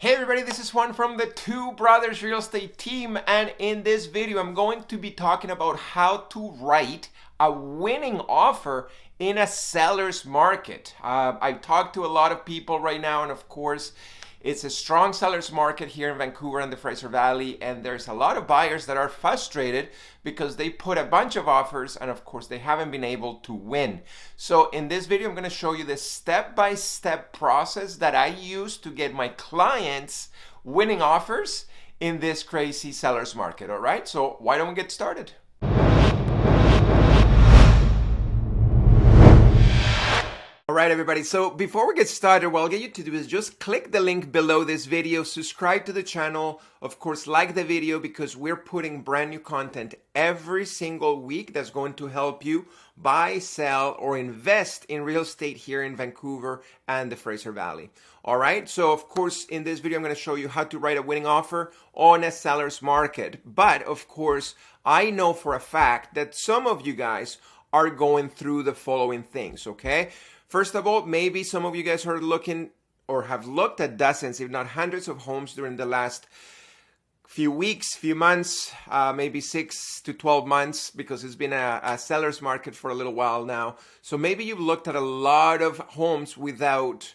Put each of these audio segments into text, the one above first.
Hey everybody, this is Juan from the Two Brothers Real Estate team, and in this video I'm going to be talking about how to write a winning offer in a seller's market. I've talked to a lot of people right now, and of course it's a strong seller's market here in Vancouver and the Fraser Valley, and there's a lot of buyers that are frustrated because they put a bunch of offers and of course they haven't been able to win. So in this video I'm going to show you the step-by-step process that I use to get my clients winning offers in this crazy seller's market. All right, so why don't we get started? All right, everybody. So before we get started, what I'll get you to do is just click the link below this video, subscribe to the channel, of course, like the video because we're putting brand new content every single week that's going to help you buy, sell, or invest in real estate here in Vancouver and the Fraser Valley. All right. So of course, in this video, I'm going to show you how to write a winning offer on a seller's market. But of course, I know for a fact that some of you guys are going through the following things. Okay. First of all, maybe some of you guys are looking or have looked at dozens, if not hundreds of homes during the last few weeks, few months, maybe 6 to 12 months, because it's been a seller's market for a little while now. So maybe you've looked at a lot of homes without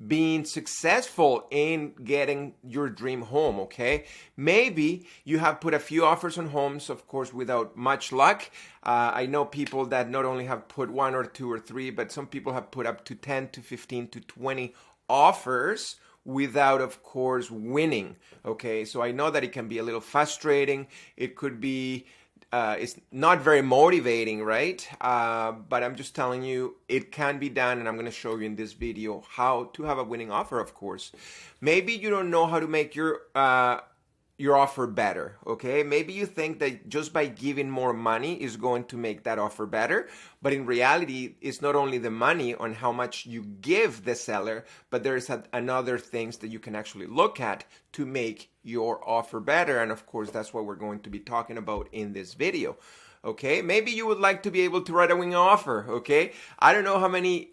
being successful in getting your dream home, okay? Maybe you have put a few offers on homes, of course, without much luck. I know people that not only have put 1 or 2 or 3, but some people have put up to 10 to 15 to 20 offers without, of course, winning, okay? So I know that it can be a little frustrating. It could be it's not very motivating, right? But I'm just telling you, it can be done, and I'm going to show you in this video how to have a winning offer, of course. Maybe you don't know how to make your offer better, okay? Maybe you think that just by giving more money is going to make that offer better, but in reality, it's not only the money on how much you give the seller, but there's another things that you can actually look at to make your offer better. And of course, that's what we're going to be talking about in this video, okay? Maybe you would like to be able to write a winning offer, okay? I don't know how many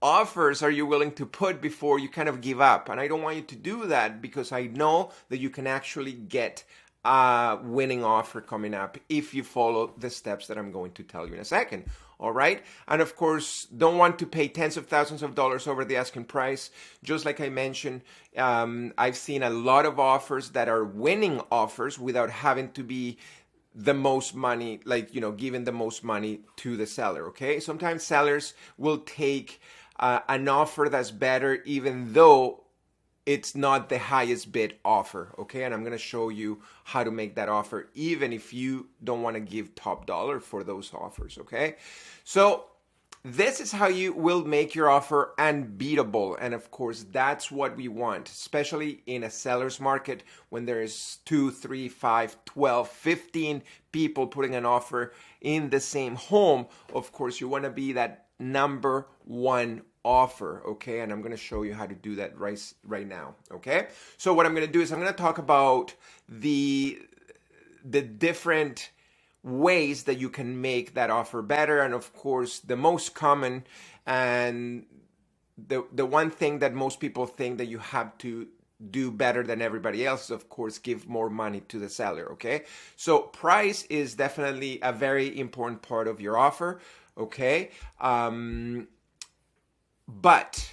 offers are you willing to put before you kind of give up, and I don't want you to do that because I know that you can actually get a winning offer coming up if you follow the steps that I'm going to tell you in a second. All right. And of course, don't want to pay tens of thousands of dollars over the asking price. Just like I mentioned, I've seen a lot of offers that are winning offers without having to be the most money, like, you know, giving the most money to the seller. Okay. Sometimes sellers will take an offer that's better even though it's not the highest bid offer, okay? And I'm going to show you how to make that offer even if you don't want to give top dollar for those offers, okay? So this is how you will make your offer unbeatable. And of course, that's what we want, especially in a seller's market when there's 2, 3, 5, 12, 15 people putting an offer in the same home. Of course, you want to be that number one offer, okay? And I'm going to show you how to do that right now, okay? So what I'm going to do is I'm going to talk about the different ways that you can make that offer better, and of course the most common and the one thing that most people think that you have to do better than everybody else, of course, give more money to the seller, okay? So price is definitely a very important part of your offer, okay? But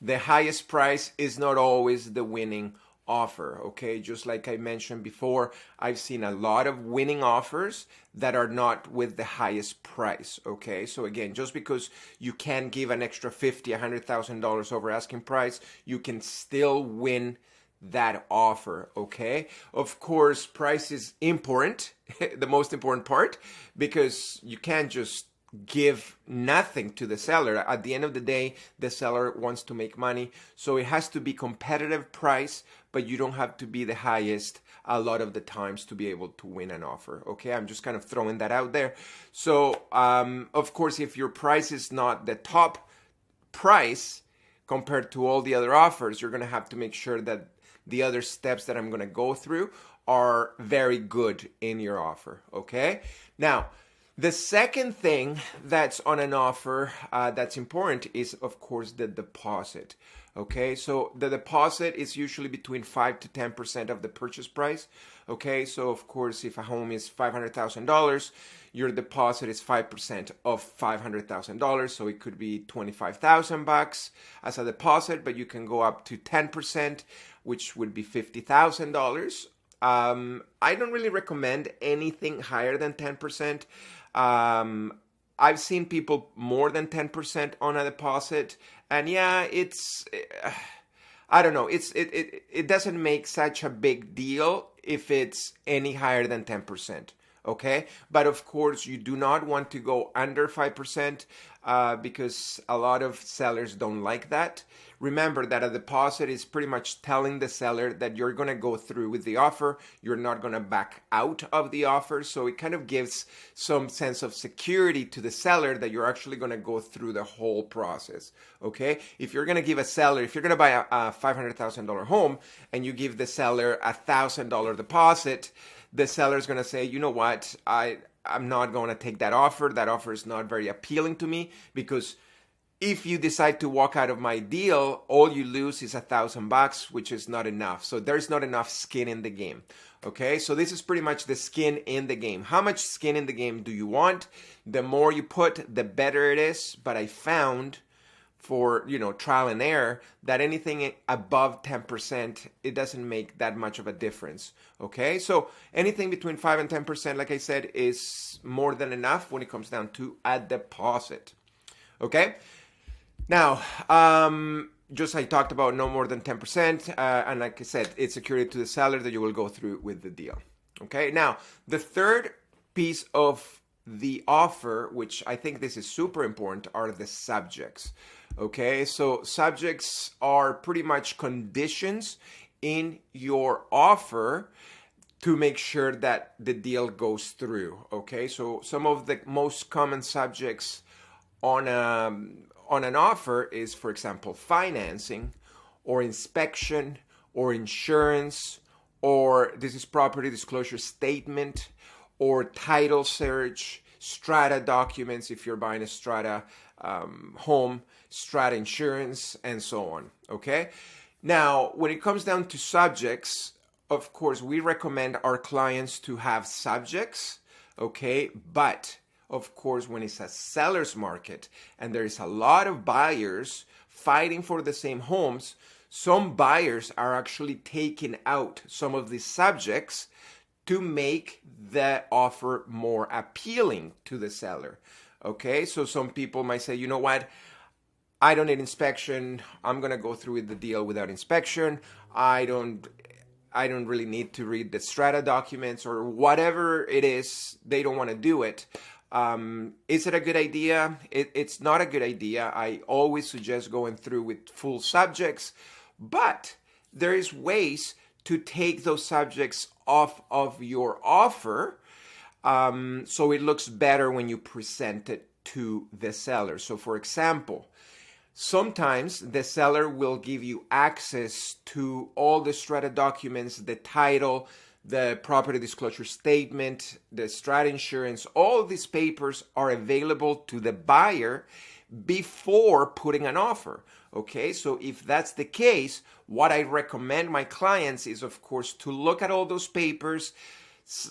the highest price is not always the winning offer, okay? Just like I mentioned before, I've seen a lot of winning offers that are not with the highest price, okay? So again, just because you can give an extra $50,000, $100,000 over asking price, you can still win that offer, okay? Of course, price is important, the most important part, because you can't just give nothing to the seller. At the end of the day, the seller wants to make money. So it has to be competitive price, but you don't have to be the highest a lot of the times to be able to win an offer. Okay, I'm just kind of throwing that out there. So, of course, if your price is not the top price compared to all the other offers, you're going to have to make sure that the other steps that I'm going to go through are very good in your offer. Okay, now, the second thing that's on an offer that's important is, of course, the deposit. Okay, so the deposit is usually between 5 to 10% of the purchase price. Okay, so of course, if a home is $500,000, your deposit is 5% of $500,000. So it could be $25,000 as a deposit, but you can go up to 10%, which would be $50,000. I don't really recommend anything higher than 10%. I've seen people more than 10% on a deposit, and yeah, I don't know, it doesn't make such a big deal if it's any higher than 10%. Okay, but of course you do not want to go under 5% because a lot of sellers don't like that. Remember that a deposit is pretty much telling the seller that you're going to go through with the offer. You're not going to back out of the offer. So it kind of gives some sense of security to the seller that you're actually going to go through the whole process. Okay, if you're going to give a seller, if you're going to buy a $500,000 home and you give the seller $1,000 deposit, the seller is going to say, you know what, I'm not going to take that offer. That offer is not very appealing to me, because if you decide to walk out of my deal, all you lose is $1,000, which is not enough. So there's not enough skin in the game. Okay, so this is pretty much the skin in the game. How much skin in the game do you want? The more you put, the better it is. But I found, for trial and error, that anything above 10%, it doesn't make that much of a difference. Okay, so anything between 5 and 10%, like I said, is more than enough when it comes down to a deposit. Okay, now just I talked about no more than 10%, and like I said, it's security to the seller that you will go through with the deal. Okay, now the third piece of the offer, which I think this is super important, are the subjects. Okay, so subjects are pretty much conditions in your offer to make sure that the deal goes through. Okay, so some of the most common subjects on an offer is, for example, financing, or inspection, or insurance, or this is property disclosure statement, or title search, strata documents if you're buying a strata home, strata insurance, and so on. Okay, now when it comes down to subjects, of course we recommend our clients to have subjects. Okay, but of course, when it's a seller's market and there is a lot of buyers fighting for the same homes, some buyers are actually taking out some of these subjects to make the offer more appealing to the seller. Okay, so some people might say, you know what, I don't need inspection. I'm going to go through with the deal without inspection. I don't really need to read the strata documents, or whatever it is, they don't want to do it. Is it a good idea? It's not a good idea. I always suggest going through with full subjects, but there is ways to take those subjects off of your offer, so it looks better when you present it to the seller. So for example, sometimes the seller will give you access to all the strata documents, the title, the property disclosure statement, the strata insurance. All of these papers are available to the buyer before putting an offer. Okay, so if that's the case, what I recommend my clients is, of course, to look at all those papers,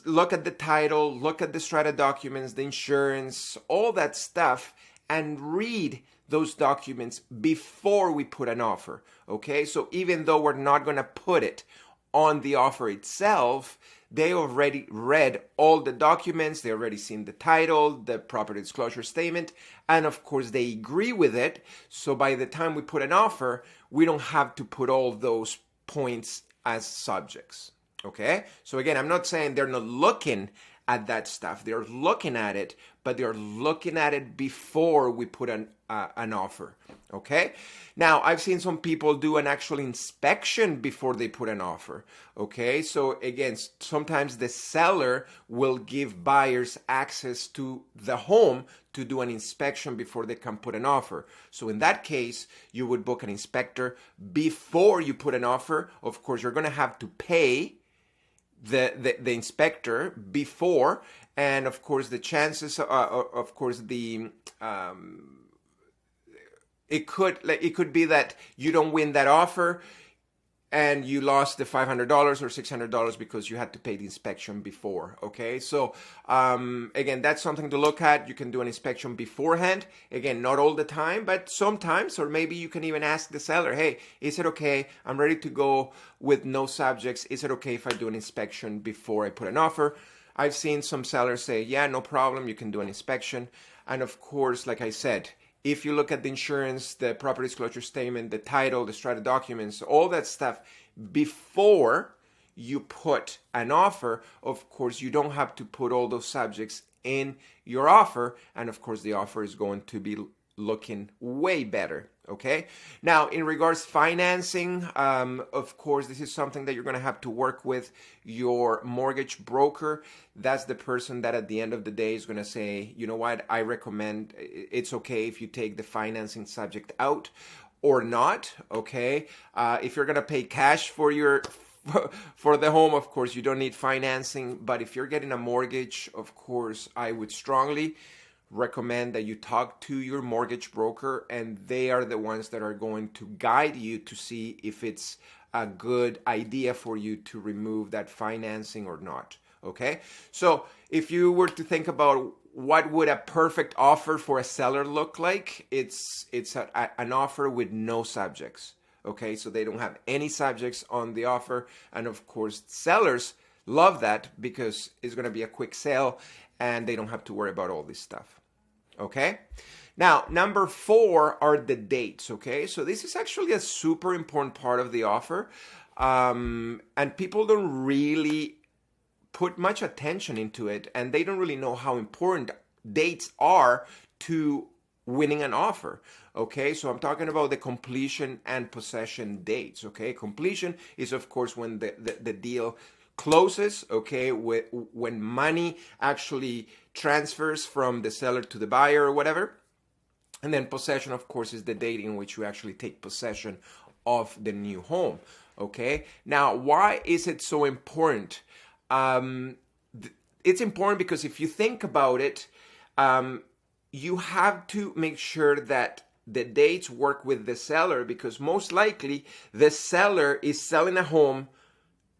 look at the title, look at the strata documents, the insurance, all that stuff, and read those documents before we put an offer. Okay, so even though we're not going to put it on the offer itself, they already read all the documents, they already seen the title, the property disclosure statement, and of course they agree with it. So by the time we put an offer, we don't have to put all those points as subjects. Okay, so again, I'm not saying they're not looking at that stuff. They're looking at it, but they're looking at it before we put an offer. Okay, now I've seen some people do an actual inspection before they put an offer. Okay, so again, sometimes the seller will give buyers access to the home to do an inspection before they can put an offer. So in that case, you would book an inspector before you put an offer. Of course, you're going to have to pay the inspector before, and of course the chances of course the it could be that you don't win that offer and you lost the $500 or $600 because you had to pay the inspection before. Okay, so again, that's something to look at. You can do an inspection beforehand. Again, not all the time, but sometimes, or maybe you can even ask the seller, hey, is it okay? I'm ready to go with no subjects. Is it okay if I do an inspection before I put an offer? I've seen some sellers say, yeah, no problem, you can do an inspection. And of course, like I said, if you look at the insurance, the property disclosure statement, the title, the strata documents, all that stuff before you put an offer, of course, you don't have to put all those subjects in your offer. And of course, the offer is going to be looking way better. Okay. Now, in regards to financing, of course, this is something that you're going to have to work with your mortgage broker. That's the person that at the end of the day is going to say, you know what, I recommend it's okay if you take the financing subject out or not. Okay. If you're going to pay cash for the home, of course, you don't need financing. But if you're getting a mortgage, of course, I would strongly recommend that you talk to your mortgage broker, and they are the ones that are going to guide you to see if it's a good idea for you to remove that financing or not. Okay, so if you were to think about what would a perfect offer for a seller look like, it's an offer with no subjects. Okay, so they don't have any subjects on the offer, and of course sellers love that because it's going to be a quick sale and they don't have to worry about all this stuff. Okay. Now, number 4 are the dates. Okay. So this is actually a super important part of the offer. And people don't really put much attention into it, and they don't really know how important dates are to winning an offer. Okay. So I'm talking about the completion and possession dates. Okay. Completion is, of course, when the deal closes, okay, when money actually transfers from the seller to the buyer or whatever. And then possession, of course, is the date in which you actually take possession of the new home. Okay. Now, why is it so important? It's important because if you think about it, you have to make sure that the dates work with the seller, because most likely the seller is selling a home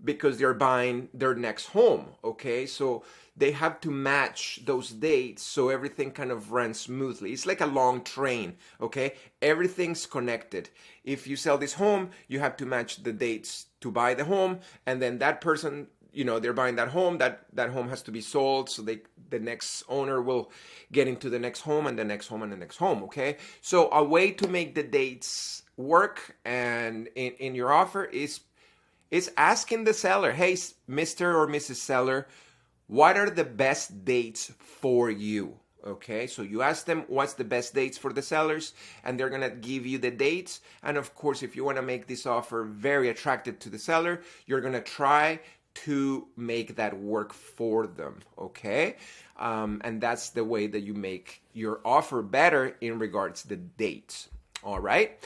because they're buying their next home. Okay, so they have to match those dates so everything kind of runs smoothly. It's like a long train. Okay, everything's connected. If you sell this home, you have to match the dates to buy the home, and then that person, you know, they're buying that home, that home has to be sold, so the next owner will get into the next home and the next home and the next home. Okay, so a way to make the dates work and in your offer is asking the seller, hey, Mr. or Mrs. Seller, what are the best dates for you? Okay, so you ask them what's the best dates for the sellers, and they're gonna give you the dates. And of course, if you wanna make this offer very attractive to the seller, you're gonna try to make that work for them. Okay, and that's the way that you make your offer better in regards to the dates. All right.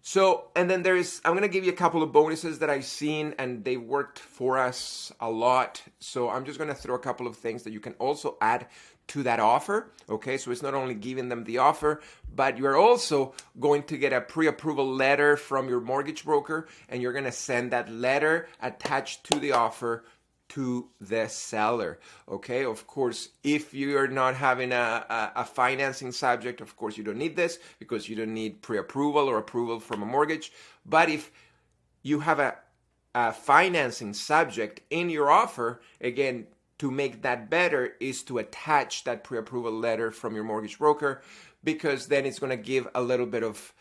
So, and then I'm going to give you a couple of bonuses that I've seen, and they worked for us a lot. So I'm just going to throw a couple of things that you can also add to that offer. Okay, so it's not only giving them the offer, but you're also going to get a pre-approval letter from your mortgage broker, and you're going to send that letter attached to the offer to the seller. Okay, of course, if you're not having a financing subject, of course you don't need this because you don't need pre-approval or approval from a mortgage. But if you have a financing subject in your offer, again, to make that better is to attach that pre-approval letter from your mortgage broker, because then it's going to give a little bit of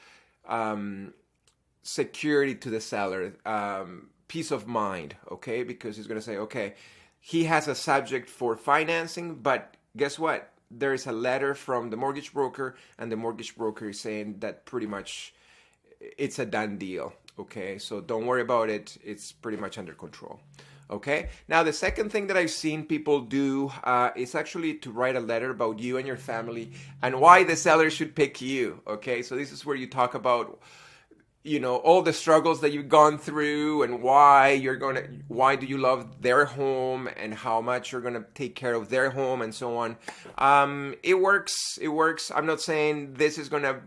security to the seller, peace of mind, okay? Because he's going to say, okay, he has a subject for financing, but guess what? There is a letter from the mortgage broker, and the mortgage broker is saying that pretty much it's a done deal, okay? So don't worry about it. It's pretty much under control, okay? Now, the second thing that I've seen people do is actually to write a letter about you and your family and why the seller should pick you, okay? So this is where you talk about, you know, all the struggles that you've gone through and why do you love their home and how much you're going to take care of their home and so on. It works. I'm not saying this is going to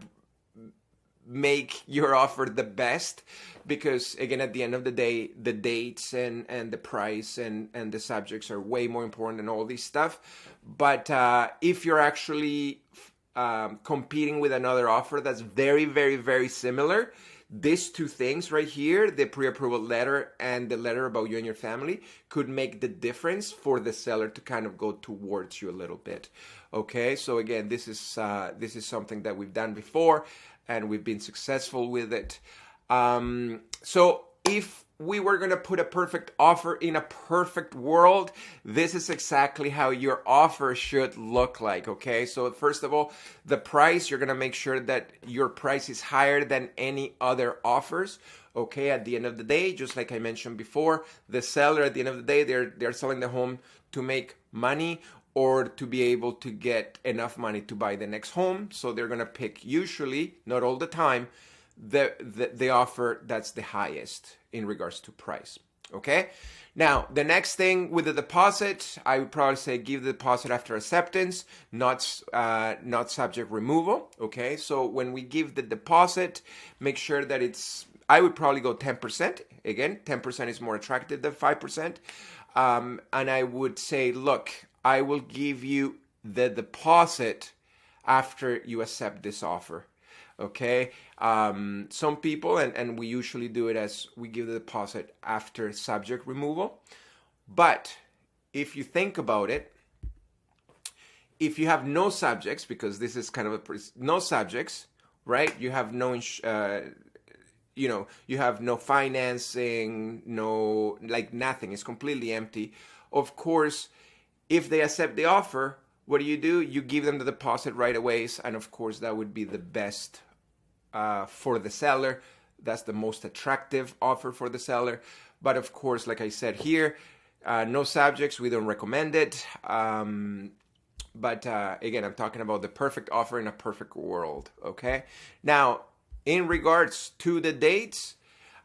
make your offer the best, because again, at the end of the day, the dates and the price and the subjects are way more important than all this stuff. But if you're actually competing with another offer that's very, very, very similar, these two things right here, the pre-approval letter and the letter about you and your family, could make the difference for the seller to kind of go towards you a little bit. Okay, so again, this is something that we've done before, and we've been successful with it. So if we were going to put a perfect offer in a perfect world, this is exactly how your offer should look like, okay? So first of all, the price, you're going to make sure that your price is higher than any other offers, okay? At the end of the day, just like I mentioned before, the seller, at the end of the day, they're selling the home to make money or to be able to get enough money to buy the next home. So they're going to pick, usually, not all the time, the offer that's the highest in regards to price. Okay, now the next thing with the deposit, I would probably say give the deposit after acceptance, not subject removal. Okay, so when we give the deposit, make sure that I would probably go 10%. Again, 10% is more attractive than 5%. And I would say, look, I will give you the deposit after you accept this offer. Okay, some people, and we usually do it as we give the deposit after subject removal. But if you think about it, if you have no subjects, because this is kind of no subjects, right? You have no, you have no financing, no, like nothing. It's completely empty. Of course, if they accept the offer, what do? You give them the deposit right away, and of course that would be the best for the seller. That's the most attractive offer for the seller. But of course, like I said here, no subjects, we don't recommend it. But again, I'm talking about the perfect offer in a perfect world, okay? Now, in regards to the dates,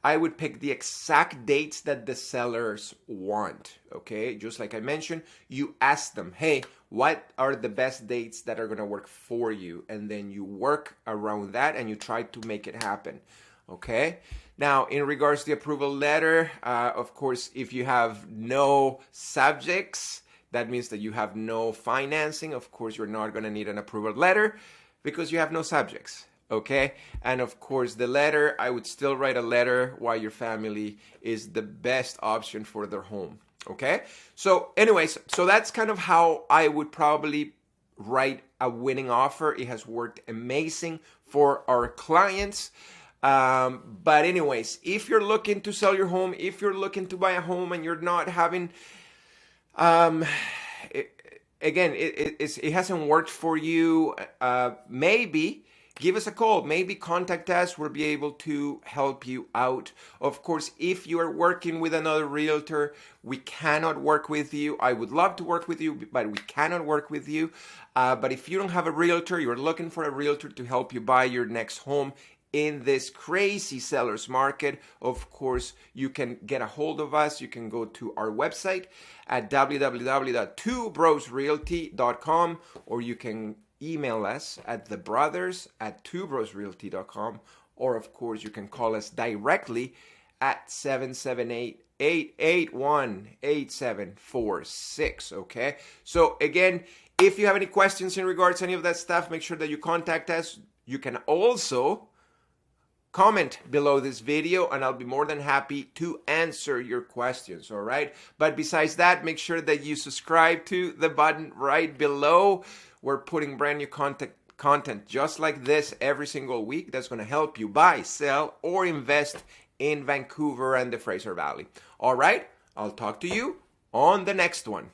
I would pick the exact dates that the sellers want, okay? Just like I mentioned, you ask them, hey, what are the best dates that are going to work for you? And then you work around that and you try to make it happen, okay? Now, in regards to the approval letter, of course, if you have no subjects, that means that you have no financing. Of course, you're not going to need an approval letter because you have no subjects. Okay, and of course the letter, I would still write a letter why your family is the best option for their home. Okay, so anyways, so that's kind of how I would probably write a winning offer. It has worked amazing for our clients. But anyways, if you're looking to sell your home, if you're looking to buy a home and you're not having, it hasn't worked for you, maybe give us a call, maybe contact us, we'll be able to help you out. Of course, if you are working with another realtor, we cannot work with you. I would love to work with you, but we cannot work with you. But if you don't have a realtor, you're looking for a realtor to help you buy your next home in this crazy seller's market, of course, you can get a hold of us. You can go to our website at www.twobrosrealty.com, or you can email us at thebrothers@twobrosrealty.com, or of course you can call us directly at 778-881-8746. Okay, so again, if you have any questions in regards to any of that stuff, make sure that you contact us. You can also comment below this video and I'll be more than happy to answer your questions, all right? But besides that, make sure that you subscribe to the button right below. We're putting brand new content just like this every single week that's going to help you buy, sell, or invest in Vancouver and the Fraser Valley. All right, I'll talk to you on the next one.